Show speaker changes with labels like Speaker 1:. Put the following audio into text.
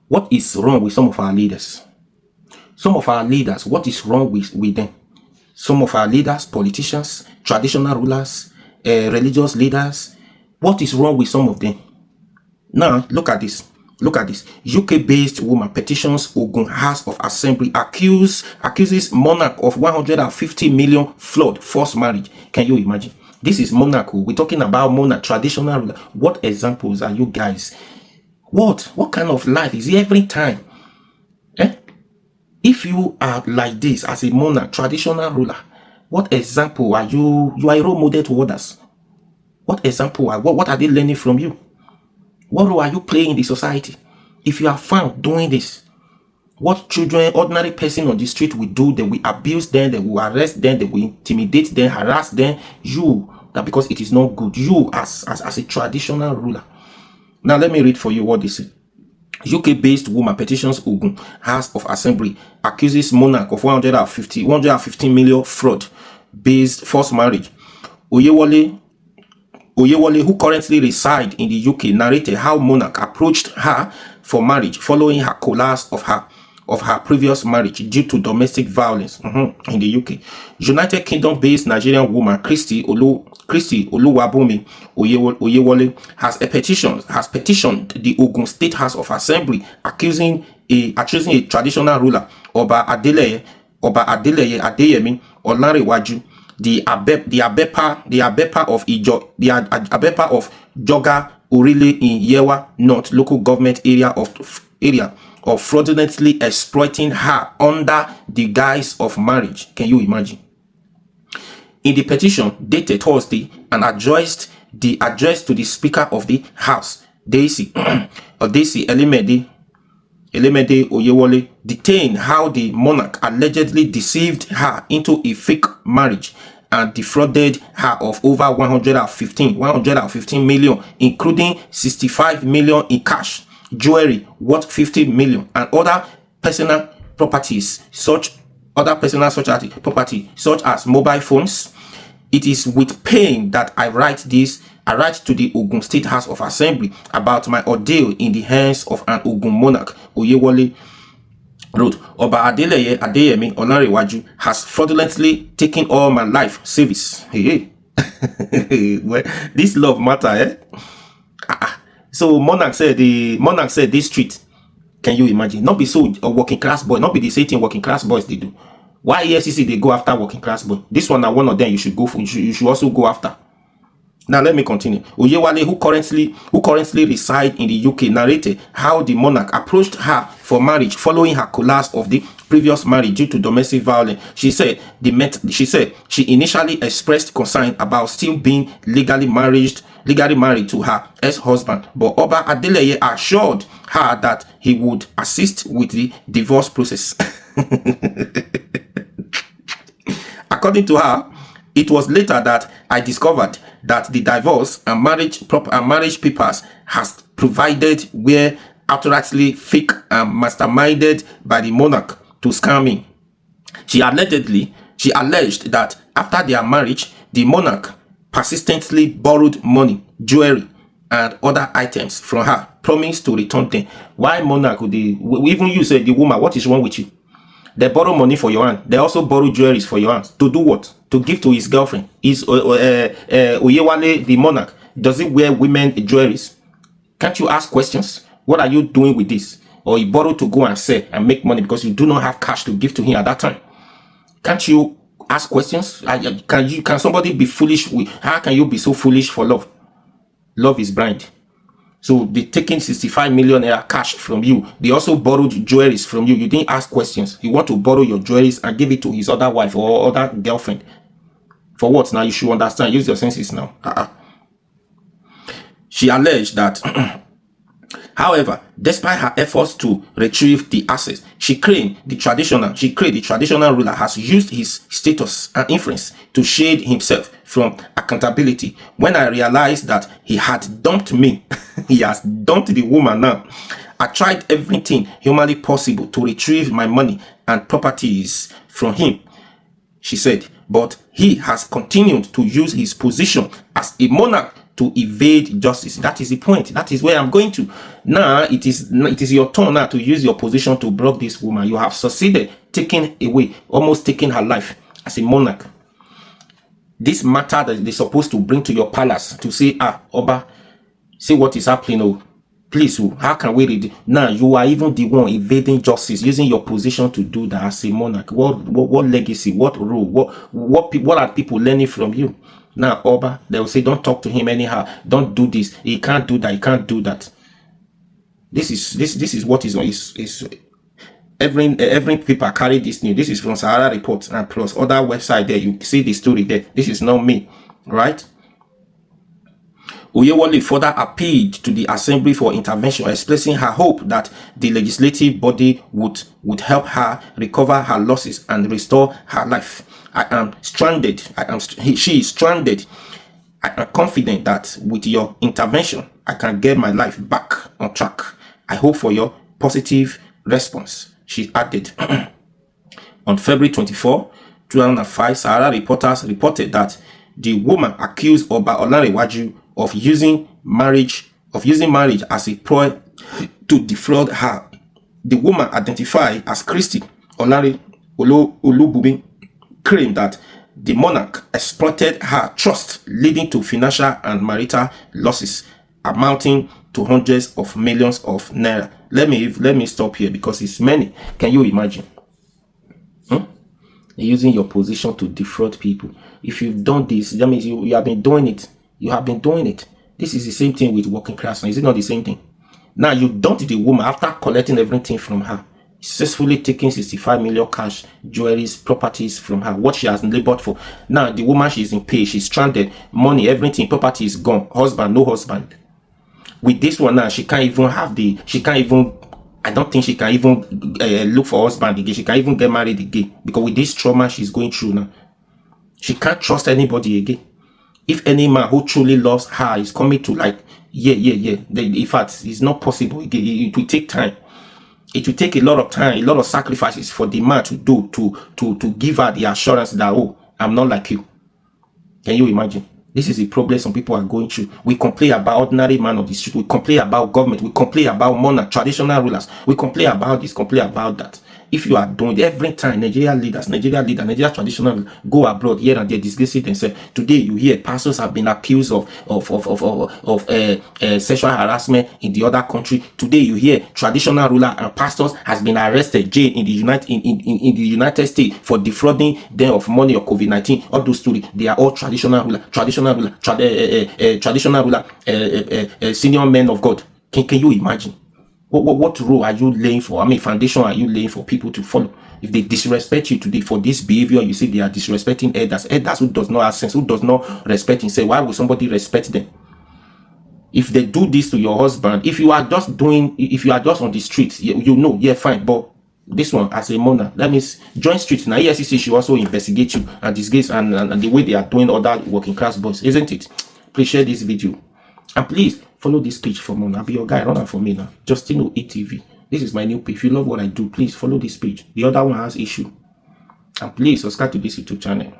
Speaker 1: What is wrong with some of our leaders? Some of our leaders, what is wrong with them? Some of our leaders, politicians, traditional rulers, religious leaders, what is wrong with some of them? Now, look at this. Look at this. UK-based woman petitions Ogun House of Assembly accuses Monarch of 150 million flood forced marriage. Can you imagine? This is Monarch. We're talking about Monarch, traditional ruler. What examples are you guys? What kind of life is it every time? If you are like this as a monarch, traditional ruler, what example are you? You are a role model to others. What example what are they learning from you? What role are you playing in the society? If you are found doing this, what children, ordinary person on the street will do, they will abuse them, they will arrest them, they will intimidate them, harass them. You, that because it is not good. You as a traditional ruler. Now let me read for you what this is. UK-based woman petitions Ogun House of Assembly accuses Monarch of 115 million fraud-based forced marriage. Oyewole, who currently resides in the UK, narrated how Monarch approached her for marriage following her collapse of her previous marriage due to domestic violence in the UK. United Kingdom-based Nigerian woman Christy Oluwabumi Oyewole has petitioned the Ogun State House of Assembly accusing a traditional ruler, Oba Adeleye Adeyemi Olanrewaju, the Abepa of Joga Orile in Yewa North local government area of fraudulently exploiting her under the guise of marriage. Can you imagine? In the petition dated Thursday and addressed to the Speaker of the House, Daisy Elemede Oyewole, detained how the monarch allegedly deceived her into a fake marriage and defrauded her of over 115 million, including 65 million in cash, jewelry worth 50 million, and other personal properties such as mobile phones. It is with pain that I write to the Ogun State House of Assembly about my ordeal in the hands of an Ogun monarch. Oyewole wrote, Oba Adeleye Adeyemi Olanrewaju has fraudulently taken all my life service. Hey. Well, this love matter, So Monarch said this street. Can you imagine? Not be so a working class boy, not be the same thing working class boys they do. Why EFCC they go after working class boy? This one are one of them you should go for. You should also go after. Now let me continue. Oyewale, who currently reside in the UK, narrated how the monarch approached her for marriage following her collapse of the previous marriage due to domestic violence. She said she initially expressed concern about still being legally married to her ex-husband, but Oba Adeleye assured her that he would assist with the divorce process. According to her, it was later that I discovered that the divorce and marriage papers has provided were outrightly fake and masterminded by the monarch to scam me. She alleged that after their marriage, the monarch persistently borrowed money, jewelry, and other items from her, promised to return them. Why monarch would they? Even you said the woman, what is wrong with you? They borrow money for your hand. They also borrow jewelries for your hands. To do what? To give to his girlfriend. Is Oyewale the monarch? Does he wear women jewelries? Can't you ask questions? What are you doing with this? Or you borrow to go and sell and make money because you do not have cash to give to him at that time. Can't you ask questions? Can somebody be foolish? How can you be so foolish for love? Love is blind. So they taking 65 million cash from you. They also borrowed jewelries from you. You didn't ask questions. You want to borrow your jewelries and give it to his other wife or other girlfriend. For what? Now you should understand. Use your senses now. She alleged that, however, despite her efforts to retrieve the assets, she claimed the traditional ruler has used his status and influence to shade himself from accountability. When I realized that he had dumped me, he has dumped the woman now. I tried everything humanly possible to retrieve my money and properties from him, she said, but he has continued to use his position as a monarch to evade justice. That is the point. That is where I'm going to. Now it is your turn now to use your position to block this woman. You have succeeded, taking away, almost taking her life as a monarch. This matter that they're supposed to bring to your palace to say, Oba, see what is happening. Oh, please, how can we read it? Now you are even the one evading justice, using your position to do that as a monarch. What legacy, what role, what are people learning from you? Now, Oba, they will say, don't talk to him anyhow. Don't do this. He can't do that. He can't do that. This is what is every paper carry this news. This is from Sahara Report and plus other website there. You see the story there. This is not me, right? Oyewole further appealed to the assembly for intervention, expressing her hope that the legislative body would help her recover her losses and restore her life. I am stranded. She is stranded. I am confident that with your intervention, I can get my life back on track. I hope for your positive response, she added. On February 24, 2005, Sahara reporters reported that the woman accused Oba Olanrewaju of using marriage as a ploy to defraud her. The woman, identified as Christy Olubumi, claimed that the monarch exploited her trust, leading to financial and marital losses amounting to hundreds of millions of naira. Let me stop here because it's many. Can you imagine? Using your position to defraud people. If you've done this, that means you have been doing it. You have been doing it. This is the same thing with working class. Is it not the same thing? Now you dumped the woman after collecting everything from her, successfully taking 65 million cash, jewelries, properties from her, what she has labored for. Now the woman, she's in pay, she's stranded, money, everything, property is gone, husband, no husband. With this one now, she can't even I don't think she can even look for husband again. She can't even get married again because with this trauma she's going through now, she can't trust anybody again. If any man who truly loves her is coming to in fact, it's not possible again. It will take time. It will take a lot of time, a lot of sacrifices for the man to do to give her the assurance that, oh, I'm not like you. Can you imagine? This is a problem some people are going through. We complain about ordinary man on the street. We complain about government. We complain about monarch, traditional rulers. We complain about this, complain about that. If you are doing it every time, Nigeria traditional go abroad here and there, disgracing themselves. Today you hear pastors have been accused of sexual harassment in the other country. Today you hear traditional ruler and pastors has been arrested, jailed in the United States for defrauding them of money or COVID-19. All those stories, they are all traditional ruler, senior men of God. Can you imagine? What role are you laying for? I mean, foundation are you laying for people to follow? If they disrespect you today for this behavior, you see they are disrespecting elders who does not have sense, who does not respect himself. Why would somebody respect them? If they do this to your husband, if you are just on the streets, you know, yeah, fine. But this one, as a monarch, that means joint streets. Now, EFCC should also investigate you and disgrace and the way they are doing other working class boys, isn't it? Please share this video. And please follow this page for more. I'll be your guy. Run out for me now. Justino ETV. This is my new page. If you love what I do, please follow this page. The other one has issue. And please subscribe to this YouTube channel.